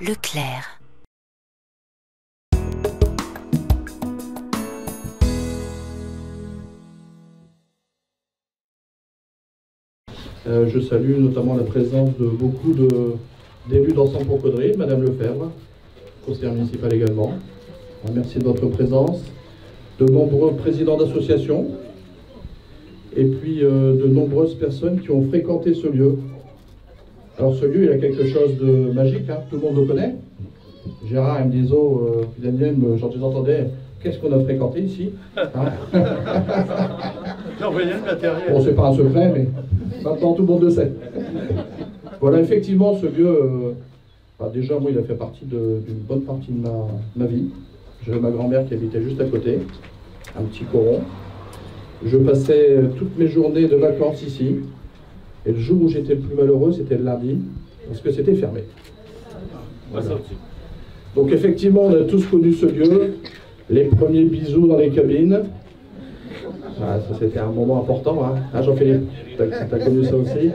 Leclerc. Je salue notamment la présence de beaucoup d'élus d'Ensemble pour Caudry, Madame Lefebvre, conseillère municipale également. Merci de votre présence. De nombreux présidents d'associations et puis de nombreuses personnes qui ont fréquenté ce lieu. Alors ce lieu, il y a quelque chose de magique, hein, tout le monde le connaît. Gérard et me disait, Daniel, quand ils entendaient, qu'est-ce qu'on a fréquenté ici, hein? Le matériel. Bon, c'est pas un secret, mais maintenant tout le monde le sait. Voilà, effectivement, ce lieu, déjà, moi, il a fait partie d'une bonne partie de ma vie. J'avais ma grand-mère qui habitait juste à côté, un petit coron. Je passais toutes mes journées de vacances ici. Et le jour où j'étais le plus malheureux, c'était le lundi, parce que c'était fermé. Voilà. Donc effectivement, on a tous connu ce lieu, les premiers bisous dans les cabines. Ah, ça c'était un moment important, hein. Ah, Jean-Philippe, t'as connu ça aussi.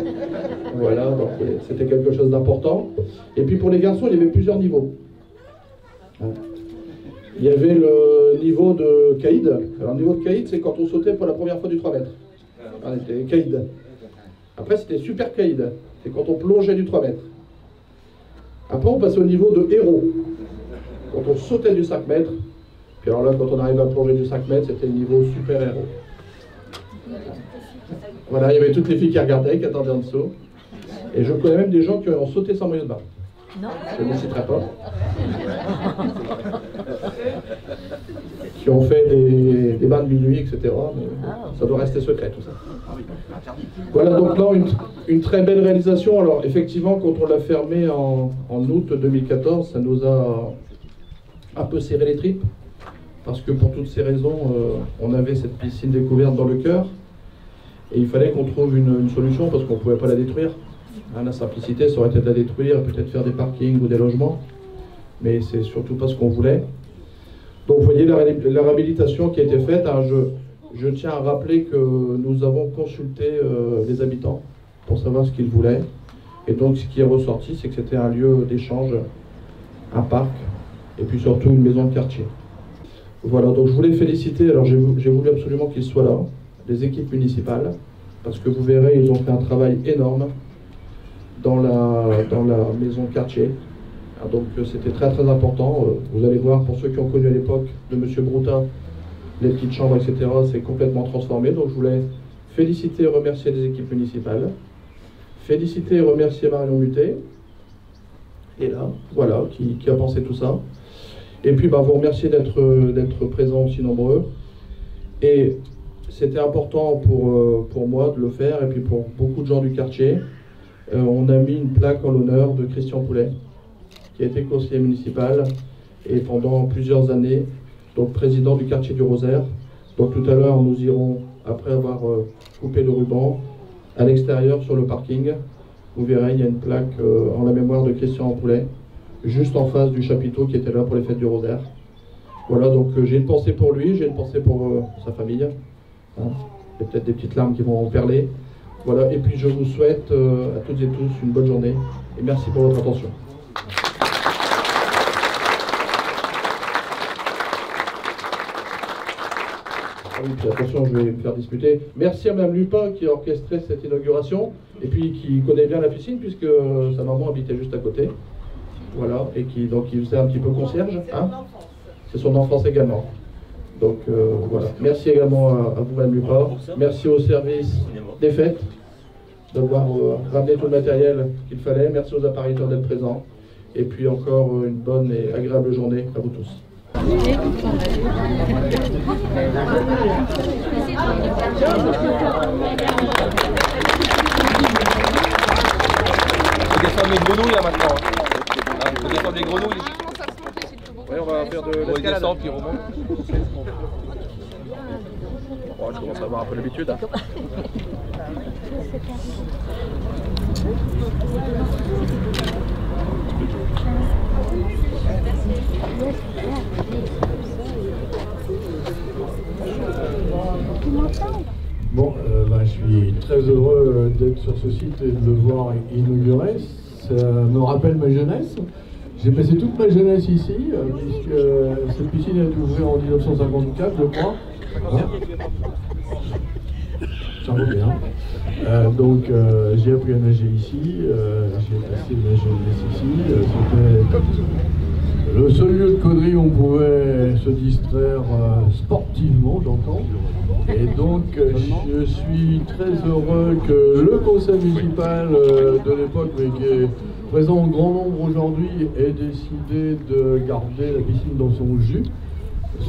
Voilà, donc c'était quelque chose d'important. Et puis pour les garçons, il y avait plusieurs niveaux. Il y avait le niveau de caïd. Alors le niveau de caïd, c'est quand on sautait pour la première fois du 3 mètres. On était caïd. Après, c'était super caïd. C'est quand on plongeait du 3 mètres. Après, on passait au niveau de héros. Quand on sautait du 5 mètres. Puis alors là, quand on arrivait à plonger du 5 mètres, c'était le niveau super héros. Voilà, il y avait toutes les filles qui regardaient, qui attendaient en dessous. Et je connais même des gens qui ont sauté sans maillot de bain. Non. Je ne les citerai pas. Qui ont fait des bains de minuit, etc. Mais ça doit rester secret tout ça. Voilà donc là une très belle réalisation. Alors effectivement, quand on l'a fermé en août 2014, ça nous a un peu serré les tripes. Parce que pour toutes ces raisons, on avait cette piscine découverte dans le cœur. Et il fallait qu'on trouve une solution parce qu'on ne pouvait pas la détruire. Hein, la simplicité, ça aurait été de la détruire, peut-être faire des parkings ou des logements. Mais c'est surtout pas ce qu'on voulait. Donc vous voyez la réhabilitation qui a été faite. Hein, je tiens à rappeler que nous avons consulté les habitants pour savoir ce qu'ils voulaient. Et donc ce qui est ressorti, c'est que c'était un lieu d'échange, un parc, et puis surtout une maison de quartier. Voilà, donc je voulais féliciter, alors j'ai voulu absolument qu'ils soient là, les équipes municipales, parce que vous verrez, ils ont fait un travail énorme dans la maison de quartier. Donc c'était très très important. Vous allez voir, pour ceux qui ont connu à l'époque de M. Broutin, les petites chambres, etc., c'est complètement transformé. Donc je voulais féliciter et remercier les équipes municipales, féliciter et remercier Marion Mutet, et là, voilà, qui a pensé tout ça. Et puis vous remercier d'être présents aussi nombreux. Et c'était important pour moi de le faire, et puis pour beaucoup de gens du quartier. On a mis une plaque en l'honneur de Christian Poulet, qui a été conseiller municipal et pendant plusieurs années, donc président du quartier du Rosaire. Donc tout à l'heure, nous irons, après avoir coupé le ruban, à l'extérieur sur le parking. Vous verrez, il y a une plaque en la mémoire de Christian Poulet, juste en face du chapiteau qui était là pour les fêtes du Rosaire. Voilà, donc j'ai une pensée pour lui, j'ai une pensée pour sa famille. Hein. Il y a peut-être des petites larmes qui vont perler. Voilà, et puis je vous souhaite à toutes et tous une bonne journée et merci pour votre attention. Ah oui, puis attention, je vais me faire disputer. Merci à Mme Lupin qui a orchestré cette inauguration et puis qui connaît bien la piscine puisque sa maman habitait juste à côté. Voilà, et qui faisait un petit peu concierge. Hein. C'est son enfance également. Donc voilà. Merci également à vous, Mme Lupin. Merci au service des fêtes d'avoir ramené tout le matériel qu'il fallait. Merci aux appareilleurs d'être présents. Et puis encore une bonne et agréable journée à vous tous. Faut descendre les grenouilles là maintenant. Faut descendre les grenouilles. Oui, on va faire de l'escalade. On puis remonte. Oh, je commence à avoir un peu l'habitude. Hein. Bon, je suis très heureux d'être sur ce site et de le voir inauguré. Ça me rappelle ma jeunesse. J'ai passé toute ma jeunesse ici, puisque cette piscine a été ouverte en 1954, je crois. Ça va bien. Donc j'ai appris à nager ici, j'ai passé ma jeunesse ici. C'était le seul lieu de Caudry où on pouvait se distraire sportivement, j'entends. Et donc je suis très heureux que le conseil municipal de l'époque, mais qui est présent en grand nombre aujourd'hui, ait décidé de garder la piscine dans son jus.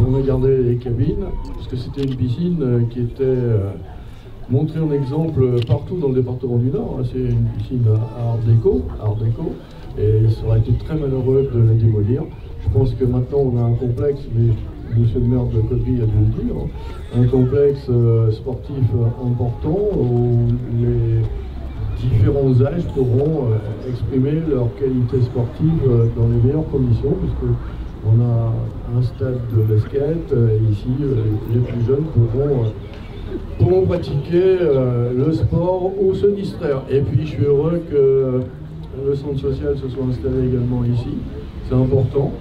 On a gardé les cabines, parce que c'était une piscine qui était montrée en exemple partout dans le département du Nord. C'est une piscine art déco, et ça aurait été très malheureux de la démolir. Je pense que maintenant on a un complexe, mais monsieur le maire de Caudry a dû le dire, un complexe sportif important où les différents âges pourront exprimer leur qualité sportive dans les meilleures conditions, puisque on a un stade de basket, et ici les plus jeunes pourront pratiquer le sport ou se distraire. Et puis je suis heureux que le centre social se soit installé également ici, c'est important.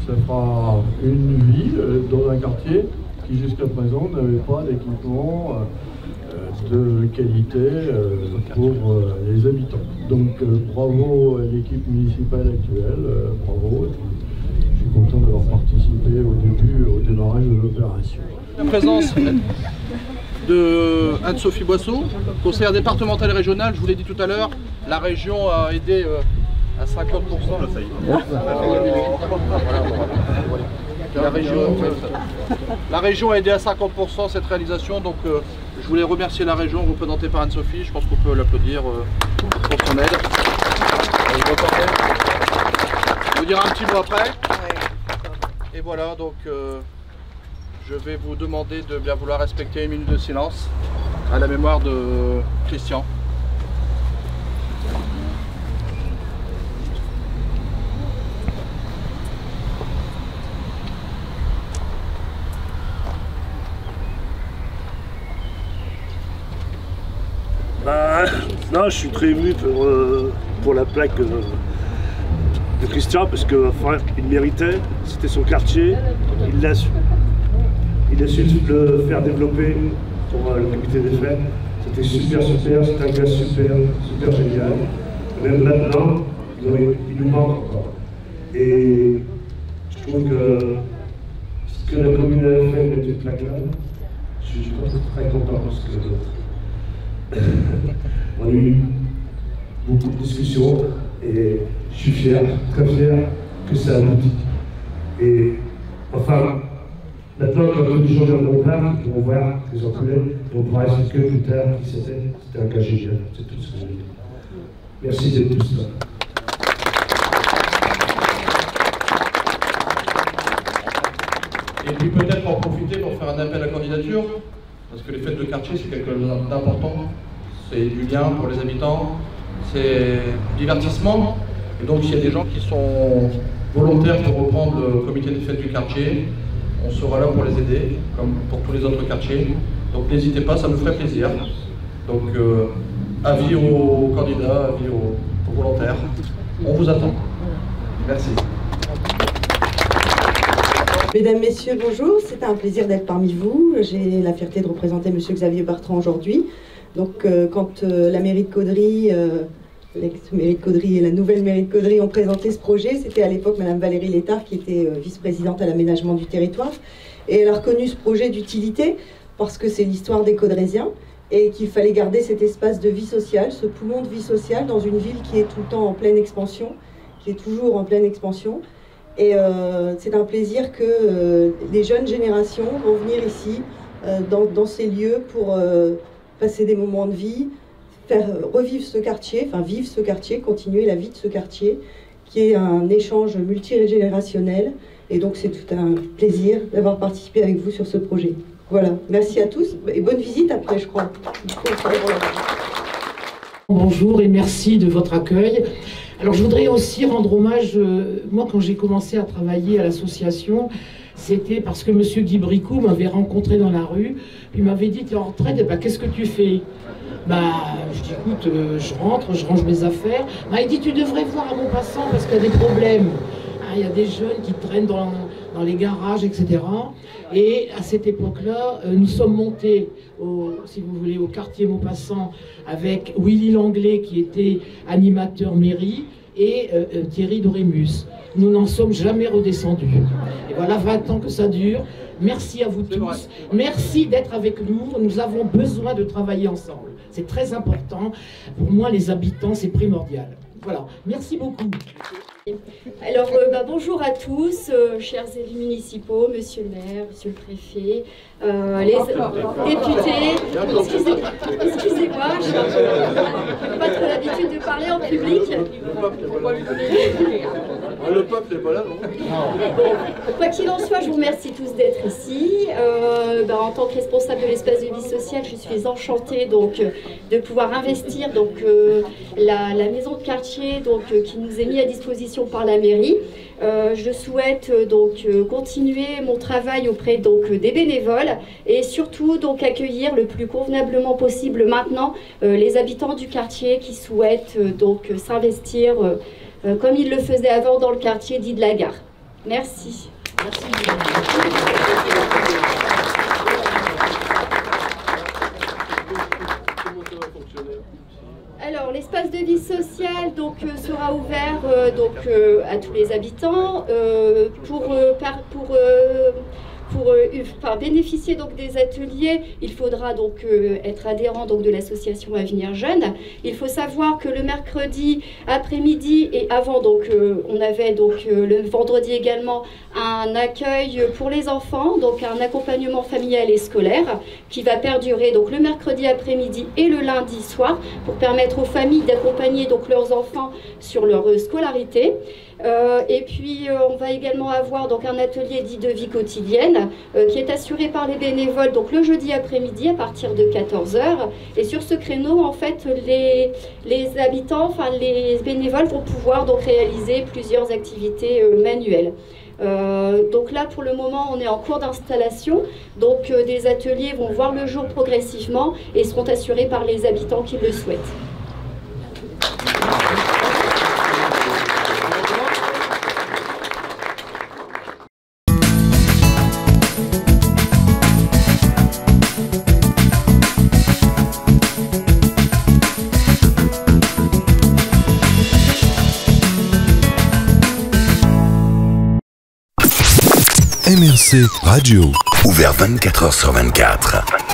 Ça fera une ville dans un quartier qui jusqu'à présent n'avait pas d'équipement de qualité pour les habitants. Donc bravo à l'équipe municipale actuelle, bravo. Je suis content d'avoir participé au démarrage de l'opération. La présence de Anne-Sophie Boisseau, conseillère départementale et régionale, je vous l'ai dit tout à l'heure, la région a aidé à 50%. La région a aidé à 50% cette réalisation, donc je voulais remercier la région représentée par Anne-Sophie. Je pense qu'on peut l'applaudir pour son aide. Je vous dirai un petit mot après. Et voilà, donc je vais vous demander de bien vouloir respecter une minute de silence à la mémoire de Christian. Non, je suis très ému pour la plaque de Christian, parce que enfin, il méritait, c'était son quartier, il a su le faire développer pour le comité des fêtes. C'était super, c'était un gars super génial. Même maintenant, il nous manque encore. Et je trouve que ce que la commune a fait avec cette plaque-là, je suis très content parce que on a eu beaucoup de discussions et je suis fier, très fier que ça aboutit. Et enfin, maintenant, quand les gens viendront voir, ils pourront voir les enculés, on pourra expliquer plus tard qui c'était. C'était un cas génial, c'est tout ce que je veux dire. Merci d'être tous là. Et puis peut-être en profiter pour faire un appel à candidature, parce que les fêtes de quartier c'est quelque chose d'important, c'est du lien pour les habitants, c'est du divertissement, et donc s'il y a des gens qui sont volontaires pour reprendre le comité des fêtes du quartier, on sera là pour les aider, comme pour tous les autres quartiers, donc n'hésitez pas, ça nous ferait plaisir. Donc avis aux candidats, avis aux volontaires, on vous attend. Merci. Mesdames, Messieurs, bonjour, c'est un plaisir d'être parmi vous. J'ai la fierté de représenter Monsieur Xavier Bertrand aujourd'hui. Donc quand la mairie de Caudry, l'ex-mairie de Caudry et la nouvelle mairie de Caudry ont présenté ce projet, c'était à l'époque Madame Valérie Létard qui était vice-présidente à l'aménagement du territoire. Et elle a reconnu ce projet d'utilité parce que c'est l'histoire des Caudrésiens et qu'il fallait garder cet espace de vie sociale, ce poumon de vie sociale dans une ville qui est tout le temps en pleine expansion, qui est toujours en pleine expansion. Et c'est un plaisir que les jeunes générations vont venir ici, dans ces lieux, pour passer des moments de vie, faire revivre ce quartier, enfin vivre ce quartier, continuer la vie de ce quartier, qui est un échange multigénérationnel. Et donc c'est tout un plaisir d'avoir participé avec vous sur ce projet. Voilà, merci à tous et bonne visite après, je crois. Bonjour et merci de votre accueil. Alors je voudrais aussi rendre hommage, moi quand j'ai commencé à travailler à l'association, c'était parce que monsieur Guy Bricou m'avait rencontré dans la rue, il m'avait dit, tu es en retraite, bah, qu'est-ce que tu fais? Bah, je dis, écoute, je rentre, je range mes affaires. Bah, il dit, tu devrais voir à mon passant parce qu'il y a des problèmes. Il y a des jeunes qui traînent dans les garages, etc. Et à cette époque-là, nous sommes montés, si vous voulez, au quartier Maupassant avec Willy Langlais qui était animateur mairie et Thierry Dorémus. Nous n'en sommes jamais redescendus. Et voilà 20 ans que ça dure. Merci à vous tous. Merci d'être avec nous. Nous avons besoin de travailler ensemble. C'est très important. Pour moi, les habitants, c'est primordial. Voilà. Merci beaucoup. Alors, bonjour à tous, chers élus municipaux, monsieur le maire, monsieur le préfet, les députés. Excusez-moi, je n'ai pas trop l'habitude de parler en public. Le peuple n'est pas là, non? Bon, quoi qu'il en soit, je vous remercie tous d'être ici. En tant que responsable de l'espace de vie sociale, je suis enchantée donc, de pouvoir investir donc, la maison de quartier donc, qui nous est mise à disposition par la mairie. Je souhaite donc continuer mon travail auprès donc, des bénévoles et surtout donc, accueillir le plus convenablement possible maintenant les habitants du quartier qui souhaitent donc s'investir comme ils le faisaient avant dans le quartier dit de la Gare. Merci. Merci. Alors, l'espace de vie sociale donc, sera ouvert à tous les habitants pour bénéficier donc, des ateliers. Il faudra donc être adhérent donc, de l'association Avenir Jeune. Il faut savoir que le mercredi après-midi et avant, donc, on avait donc, le vendredi également un accueil pour les enfants, donc un accompagnement familial et scolaire qui va perdurer donc, le mercredi après-midi et le lundi soir pour permettre aux familles d'accompagner donc, leurs enfants sur leur scolarité. Et puis on va également avoir donc, un atelier dit de vie quotidienne qui est assuré par les bénévoles donc, le jeudi après-midi à partir de 14h. Et sur ce créneau, en fait, les habitants, enfin les bénévoles vont pouvoir donc, réaliser plusieurs activités manuelles. Donc là, pour le moment, on est en cours d'installation. Donc des ateliers vont voir le jour progressivement et seront assurés par les habitants qui le souhaitent. MRC Radio, ouvert 24h sur 24.